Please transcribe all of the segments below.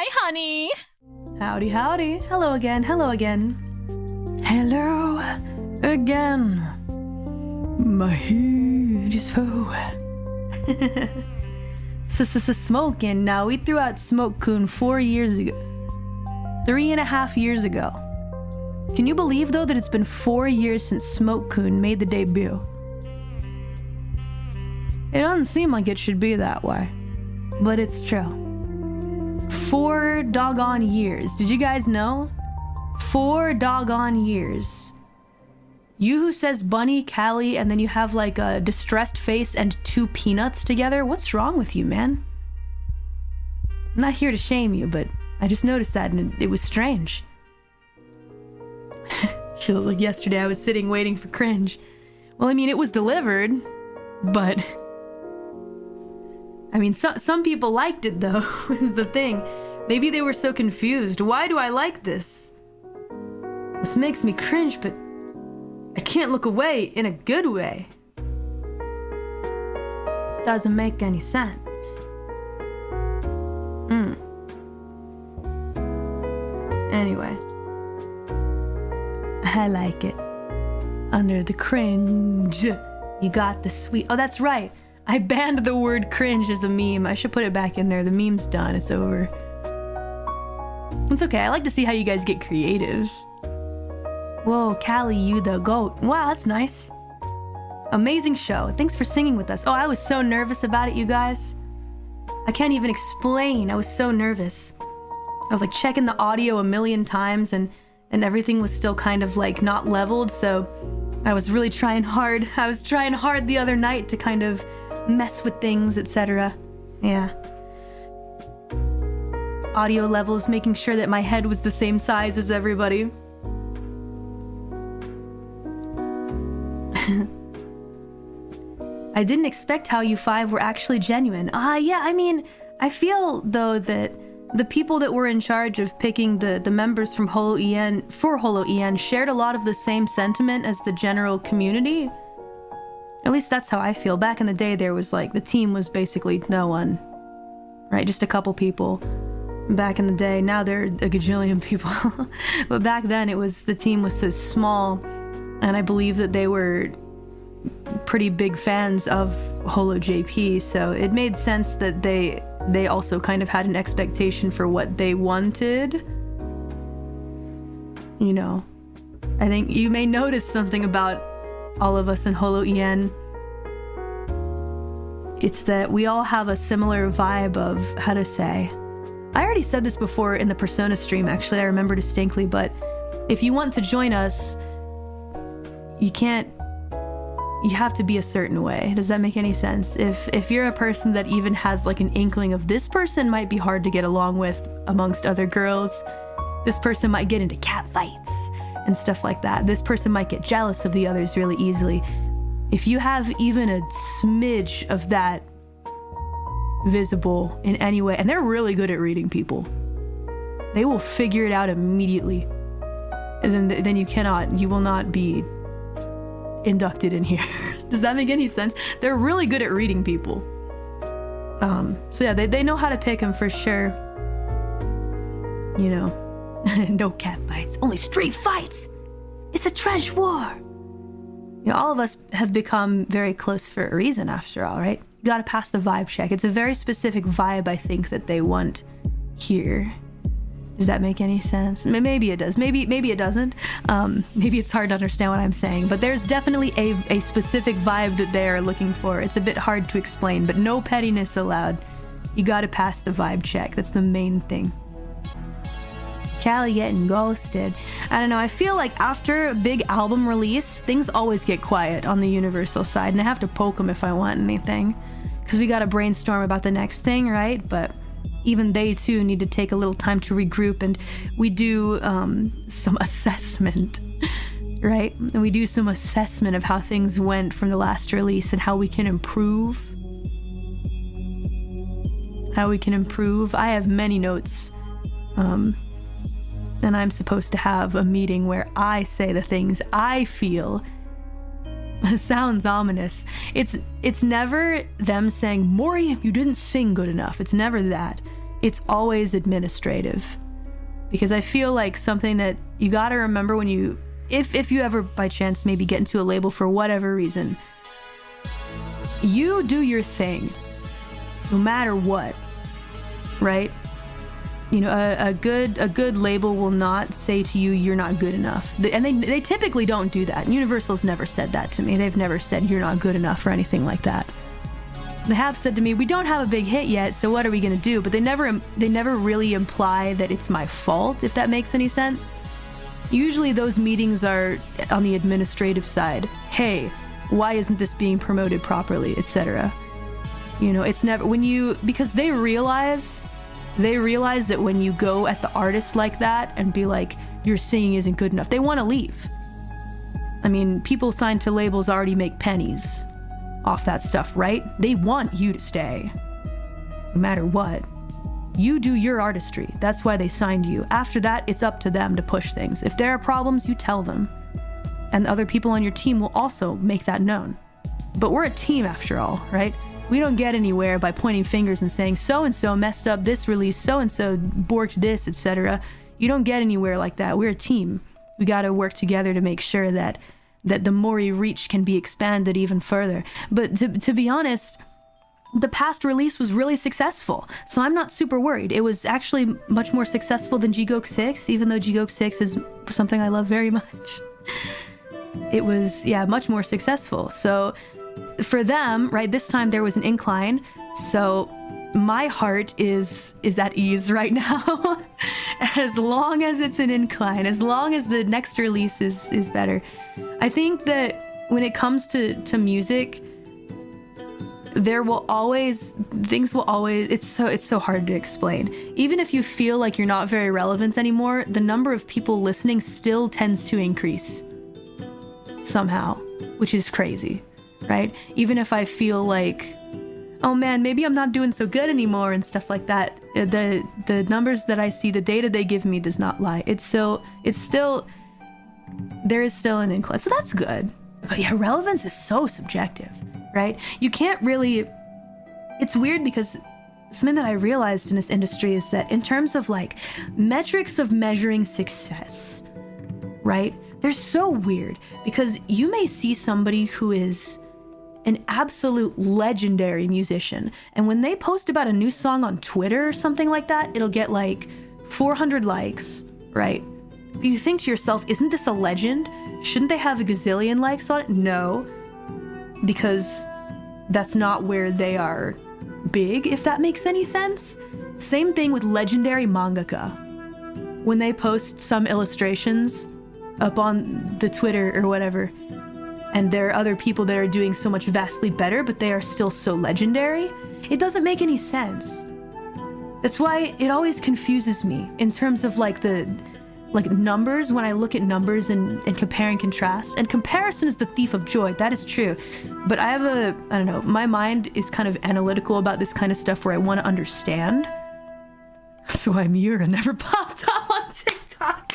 Hi, honey. Howdy, howdy. Hello again, hello again. Hello again. My head is full. Smoking. Now, we threw out Smoke Coon 4 years ago. 3.5 years ago. Can you believe, though, that it's been 4 years since Smoke Coon made the debut? It doesn't seem like it should be that way, but it's true. 4 doggone years. Did you guys know? 4 doggone years. You who says Bunny, Calli, and then you have like a distressed face and 2 peanuts together? What's wrong with you, man? I'm not here to shame you, but I just noticed that and it was strange. Feels like yesterday I was sitting waiting for cringe. Well, I mean, it was delivered, but... I mean, some people liked it, though, is the thing. Maybe they were so confused. Why do I like this? This makes me cringe, but I can't look away in a good way. Doesn't make any sense. Anyway. I like it. Under the cringe, you got the sweet... Oh, that's right. I banned the word cringe as a meme. I should put it back in there. The meme's done. It's over. It's okay. I like to see how you guys get creative. Whoa, Calli, you the GOAT. Wow, that's nice. Amazing show. Thanks for singing with us. Oh, I was so nervous about it, you guys. I can't even explain. I was so nervous. I was like checking the audio a million times and everything was still kind of like not leveled, so I was really trying hard. I was trying hard the other night to kind of mess with things, etc. Yeah. Audio levels, making sure that my head was the same size as everybody. I didn't expect how you 5 were actually genuine. Yeah, I mean, I feel, though, that the people that were in charge of picking the members from Holo EN for Holo EN shared a lot of the same sentiment as the general community. At least that's how I feel. Back in the day, there was like, the team was basically no one. Right? Just a couple people. Back in the day, now there are a gajillion people. But back then, the team was so small, and I believe that they were pretty big fans of Holo JP, so it made sense that they also kind of had an expectation for what they wanted. You know, I think you may notice something about all of us in Holo EN. It's that we all have a similar vibe of, how to say... I already said this before in the Persona stream, actually, I remember distinctly, but if you want to join us, you have to be a certain way. Does that make any sense? If you're a person that even has like an inkling of this person might be hard to get along with amongst other girls, this person might get into cat fights and stuff like that. This person might get jealous of the others really easily. If you have even a smidge of that visible in any way, and they're really good at reading people, they will figure it out immediately. And then you will not be inducted in here. Does that make any sense? They're really good at reading people. So yeah, they know how to pick them for sure. You know, no cat fights, only street fights. It's a trench war. You know, all of us have become very close for a reason, after all, right? You gotta pass the vibe check. It's a very specific vibe, I think, that they want here. Does that make any sense? Maybe it does. Maybe it doesn't. Maybe it's hard to understand what I'm saying, but there's definitely a specific vibe that they are looking for. It's a bit hard to explain, but no pettiness allowed. You gotta pass the vibe check. That's the main thing. Calli getting ghosted. I don't know, I feel like after a big album release, things always get quiet on the Universal side, and I have to poke them if I want anything. Because we gotta brainstorm about the next thing, right? But even they too need to take a little time to regroup, and we do some assessment, right? And we do some assessment of how things went from the last release and how we can improve. I have many notes, and I'm supposed to have a meeting where I say the things I feel. It sounds ominous. It's never them saying, Mori, you didn't sing good enough. It's never that. it's always administrative. Because I feel like something that you gotta remember when you, if you ever by chance maybe get into a label for whatever reason, you do your thing, no matter what, right? You know, a good label will not say to you, you're not good enough. And they typically don't do that. Universal's never said that to me. They've never said you're not good enough or anything like that. They have said to me, we don't have a big hit yet, so what are we gonna do? But they never really imply that it's my fault, if that makes any sense. Usually those meetings are on the administrative side. Hey, why isn't this being promoted properly, etc. You know, it's never because they realize that when you go at the artist like that and be like, your singing isn't good enough, they want to leave. I mean, people signed to labels already make pennies off that stuff, right? They want you to stay, no matter what. You do your artistry. That's why they signed you. After that, it's up to them to push things. If there are problems, you tell them. And other people on your team will also make that known. But we're a team after all, right? We don't get anywhere by pointing fingers and saying, so-and-so messed up this release, so-and-so borked this, etc. You don't get anywhere like that. We're a team. We got to work together to make sure that the Mori reach can be expanded even further. But to be honest, the past release was really successful, so I'm not super worried. It was actually much more successful than Jigok 6, even though Jigok 6 is something I love very much. It was, yeah, much more successful. So for them, right, this time there was an incline, so my heart is at ease right now. As long as it's an incline, as long as the next release is better. I think that when it comes to music, things will always, it's so hard to explain. Even if you feel like you're not very relevant anymore, the number of people listening still tends to increase somehow, which is crazy, right? Even if I feel like, oh man, maybe I'm not doing so good anymore and stuff like that, the numbers that I see, the data they give me does not lie. There is still an incline, so that's good. But yeah, relevance is so subjective, right? You can't really, it's weird because something that I realized in this industry is that in terms of like metrics of measuring success, right? They're so weird because you may see somebody who is an absolute legendary musician, and when they post about a new song on Twitter or something like that, it'll get like 400 likes, right? But you think to yourself, isn't this a legend? Shouldn't they have a gazillion likes on it? No, because that's not where they are big, if that makes any sense. Same thing with legendary mangaka. When they post some illustrations up on the Twitter or whatever, and there are other people that are doing so much vastly better, but they are still so legendary, it doesn't make any sense. That's why it always confuses me in terms of like numbers. When I look at numbers and compare and contrast, and comparison is the thief of joy, that is true. But I don't know, my mind is kind of analytical about this kind of stuff where I want to understand. That's why Miura never popped up on TikTok.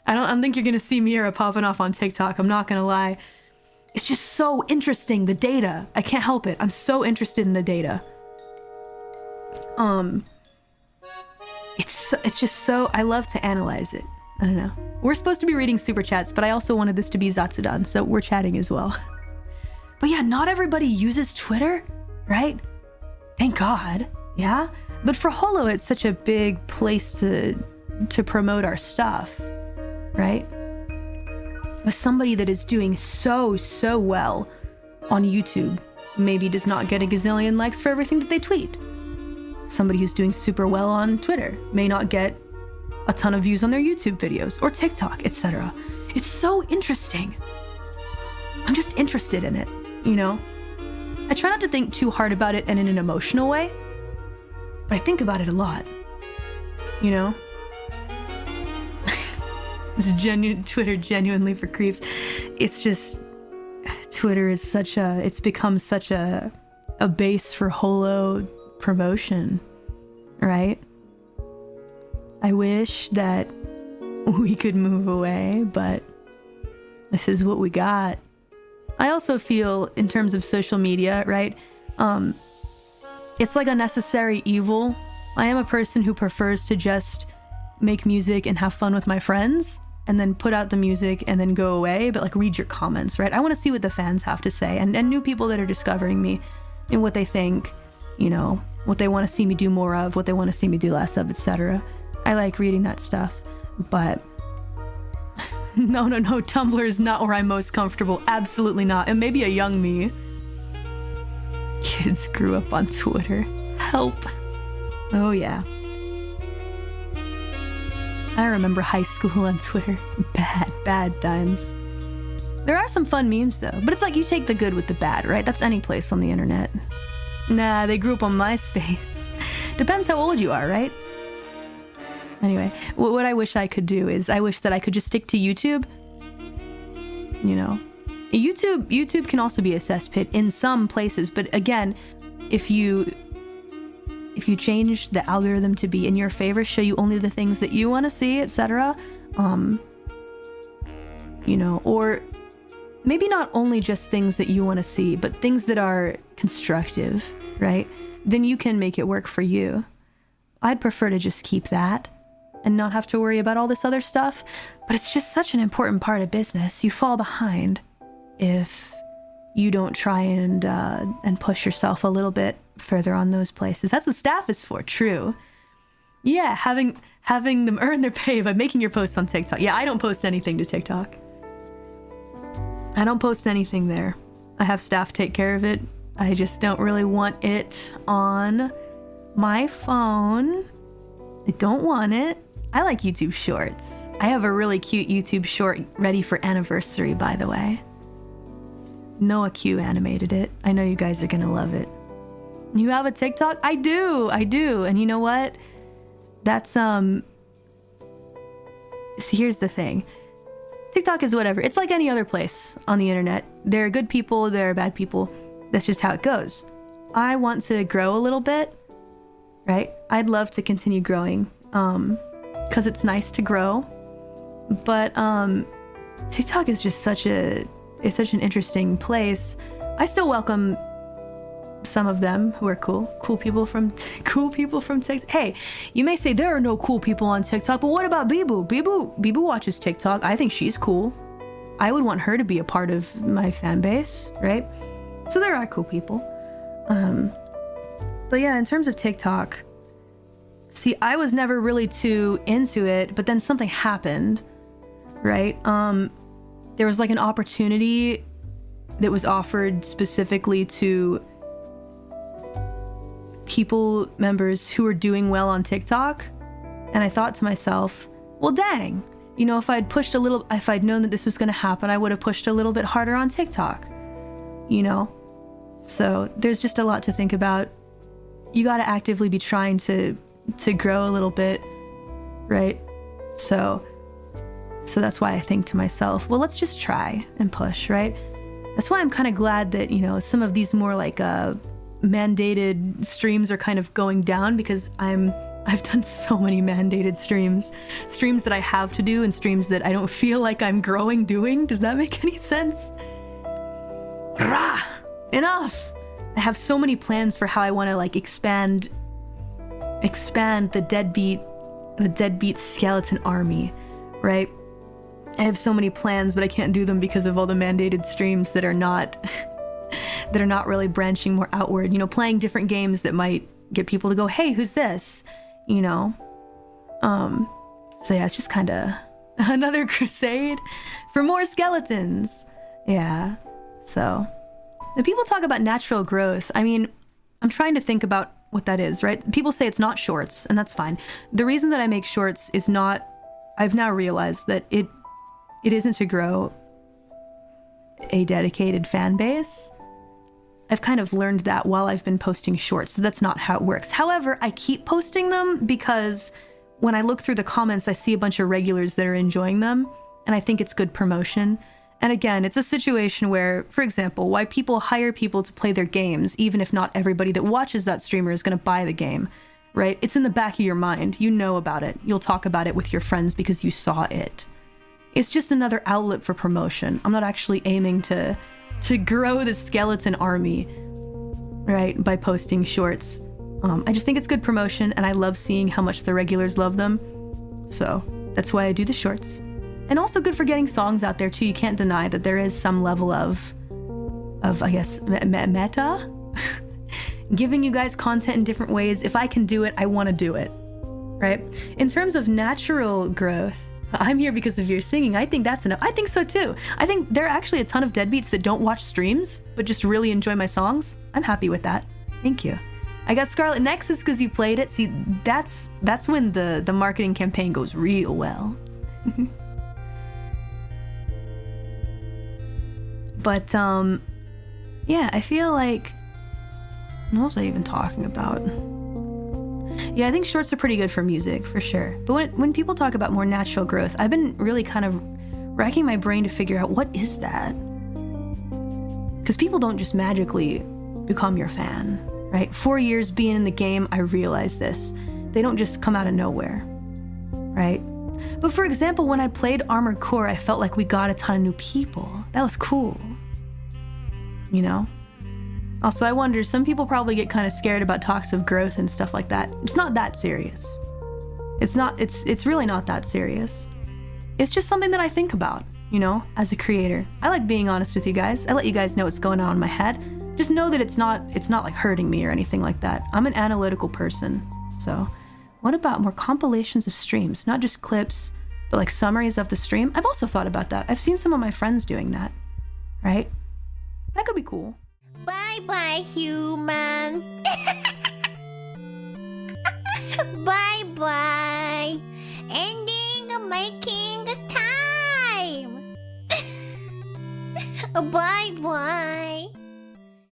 I don't think you're gonna see Miura popping off on TikTok, I'm not gonna lie. It's just so interesting, the data. I can't help it. I'm so interested in the data. It's just so, I love to analyze it. I don't know. We're supposed to be reading super chats, but I also wanted this to be Zatsudan, so we're chatting as well. But yeah, not everybody uses Twitter, right? Thank God, yeah? But for Holo, it's such a big place to promote our stuff, right? But somebody that is doing so well on YouTube maybe does not get a gazillion likes for everything that they tweet. Somebody who's doing super well on Twitter may not get a ton of views on their YouTube videos or TikTok, etc. It's so interesting. I'm just interested in it, you know? I try not to think too hard about it and in an emotional way, but I think about it a lot, you know? It's Twitter genuinely for creeps. It's just, Twitter is it's become such a base for Holo promotion, right? I wish that we could move away, but this is what we got. I also feel in terms of social media, right? It's like a necessary evil I am a person who prefers to just make music and have fun with my friends and then put out the music and then go away, but like read your comments, right? I want to see what the fans have to say and new people that are discovering me and what they think, you know, what they want to see me do more of, what they want to see me do less of, etc. I like reading that stuff, but no, Tumblr is not where I'm most comfortable. Absolutely not. And maybe a young me. Kids grew up on Twitter. Help. Oh yeah. I remember high school on Twitter. Bad times. There are some fun memes though, but it's like you take the good with the bad, right? That's any place on the internet. Nah, they grew up on MySpace. Depends how old you are, right? Anyway, what I wish I could do is I wish that I could just stick to YouTube. You know, YouTube can also be a cesspit in some places, but again, if you change the algorithm to be in your favor, show you only the things that you want to see, etc. You know, or maybe not only just things that you want to see, but things that are constructive, right? Then you can make it work for you. I'd prefer to just keep that and not have to worry about all this other stuff, but it's just such an important part of business. You fall behind if you don't try and push yourself a little bit further on those places. That's what staff is for, true. Yeah, having them earn their pay by making your posts on TikTok. Yeah, I don't post anything to TikTok. I don't post anything there. I have staff take care of it. I just don't really want it on my phone. I don't want it. I like YouTube Shorts. I have a really cute YouTube short ready for anniversary, by the way. Noah Q animated it. I know you guys are gonna love it. You have a TikTok? I do. And you know what? That's, see, here's the thing. TikTok is whatever. It's like any other place on the internet. There are good people, there are bad people. That's just how it goes. I want to grow a little bit, right? I'd love to continue growing, because it's nice to grow. But TikTok is just such an interesting place. I still welcome some of them who are cool people from TikTok. Hey, you may say there are no cool people on TikTok, but what about Bibu? Bibu watches TikTok. I think she's cool. I would want her to be a part of my fan base, right? So there are cool people. But yeah, in terms of TikTok, see, I was never really too into it, but then something happened, right? There was like an opportunity that was offered specifically to people members who were doing well on TikTok, and I thought to myself, well, dang, you know, if I'd known that this was going to happen, I would have pushed a little bit harder on TikTok, you know? So there's just a lot to think about. You got to actively be trying to grow a little bit, right? So that's why I think to myself, well, let's just try and push, right? That's why I'm kind of glad that, you know, some of these more like mandated streams are kind of going down, because I've done so many mandated streams that I have to do and streams that I don't feel like I'm growing doing. Does that make any sense? Rah! Enough! I have so many plans for how I want to like expand the deadbeat skeleton army, right? I have so many plans, but I can't do them because of all the mandated streams that are not really branching more outward, you know, playing different games that might get people to go, hey, who's this? You know? So yeah, it's just kind of another crusade for more skeletons. Yeah. So when people talk about natural growth, I mean, I'm trying to think about what that is, right? People say it's not shorts, and that's fine. The reason that I make shorts is not, I've now realized that it isn't to grow a dedicated fan base. I've kind of learned that while I've been posting shorts. That's not how it works. However, I keep posting them because when I look through the comments, I see a bunch of regulars that are enjoying them, and I think it's good promotion. And again, it's a situation where, for example, why people hire people to play their games, even if not everybody that watches that streamer is going to buy the game, right? It's in the back of your mind. You know about it. You'll talk about it with your friends because you saw it. It's just another outlet for promotion. I'm not actually aiming to grow the skeleton army, right, by posting shorts. I just think it's good promotion, and I love seeing how much the regulars love them. So that's why I do the shorts. And also good for getting songs out there too. You can't deny that there is some level of I guess, meta? Giving you guys content in different ways. If I can do it, I want to do it, right? In terms of natural growth, I'm here because of your singing. I think that's enough. I think so too. I think there are actually a ton of deadbeats that don't watch streams, but just really enjoy my songs. I'm happy with that. Thank you. I got Scarlet Nexus because you played it. See, that's when the marketing campaign goes real well. But, yeah, I feel like... What was I even talking about? Yeah, I think shorts are pretty good for music, for sure. But when people talk about more natural growth, I've been really kind of racking my brain to figure out what is that? Because people don't just magically become your fan, right? 4 years being in the game, I realized this. They don't just come out of nowhere, right? But for example, when I played Armored Core, I felt like we got a ton of new people. That was cool, you know? Also, I wonder, some people probably get kind of scared about talks of growth and stuff like that. It's not that serious. It's really not that serious. It's just something that I think about, you know, as a creator. I like being honest with you guys. I let you guys know what's going on in my head. Just know that it's not like hurting me or anything like that. I'm an analytical person. So what about more compilations of streams? Not just clips, but like summaries of the stream. I've also thought about that. I've seen some of my friends doing that, right? That could be cool. Bye-bye, human. Bye-bye. Ending making time. Bye-bye.